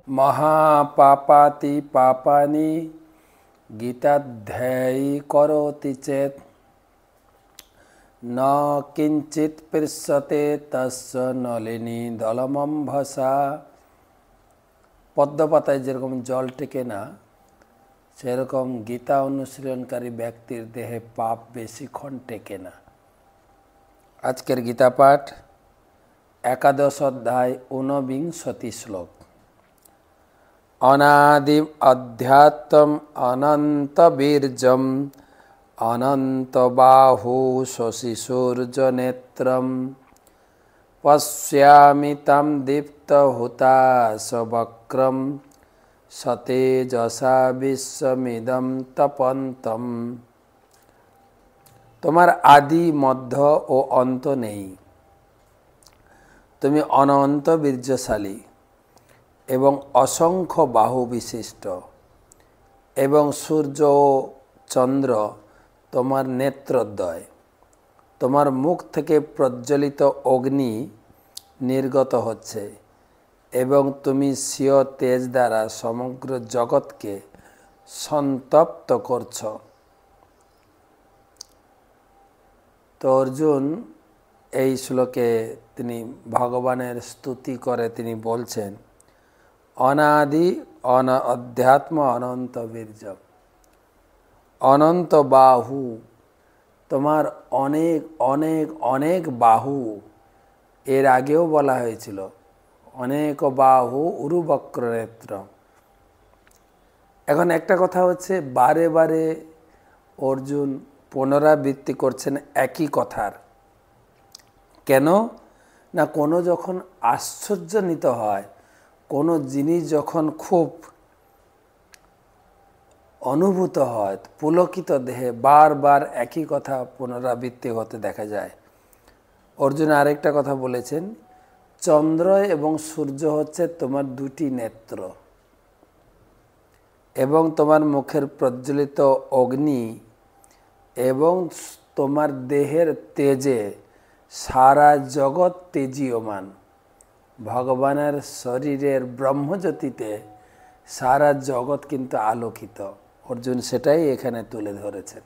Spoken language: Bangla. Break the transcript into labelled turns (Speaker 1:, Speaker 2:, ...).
Speaker 1: महापापाति पापानि गीताध्यायी करोति चेत् न किंचित पृष्यते तस्य नलिनी दलमंभसा। পদ্ম পাতায় যেরকম জল টেকে না, সেরকম গীতা অনুশীলনকারী ব্যক্তির দেহে পাপ বেশিক্ষণ টেকে না। আজকের গীতা পাঠ একাদশ অধ্যায় ঊনবিংশতি শ্লোক। অনাদি অধ্যাত্মম অনন্ত বীর্যম অনন্ত বাহু শশী সূর্য নেত্রম পশ্যামি তম দীপ্ত হুতাশ বক্রম সতেজসা বিশ্বমিদম তপন্তম। তোমার আদি মধ্য ও অন্ত নেই, তুমি অনন্ত বীর্যশালী এবং অসংখ্য বাহু বিশিষ্ট, এবং সূর্য ও চন্দ্র তোমার নেত্রদ্বয়। তোমার মুখ থেকে প্রজ্বলিত অগ্নি নির্গত হচ্ছে এবং তুমি স্বীয় তেজ দ্বারা সমগ্র জগৎকে সন্তপ্ত করছ। তো অর্জুন এই শ্লোকে তিনি ভগবানের স্তুতি করে তিনি বলছেন, অনাদি অধ্যাত্ম অনন্ত বীর্য, অনন্ত বাহু, তোমার অনেক অনেক অনেক বাহু। এর আগেও বলা হয়েছিল অনেক বাহু উরুবক্র নেত্র। এখন একটা কথা হচ্ছে, বারে বারে অর্জুন পুনরাবৃত্তি করছেন একই কথার। কেন না, কোনো যখন আশ্চর্যান্বিত হয়, কোনো জিনিস যখন খুব অনুভূত হয়, পুলকিত দেহে বারবার একই কথা পুনরাবৃত্তি হতে দেখা যায়। অর্জুন আরেকটা কথা বলেছেন, চন্দ্র এবং সূর্য হচ্ছে তোমার দুটি নেত্র, এবং তোমার মুখের প্রজ্বলিত অগ্নি এবং তোমার দেহের তেজে সারা জগৎ তেজীয়মান। ভগবানের শরীরের ব্রহ্মজ্যোতিতে সারা জগৎ কিন্তু আলোকিত। অর্জুন সেটাই এখানে তুলে ধরেছেন।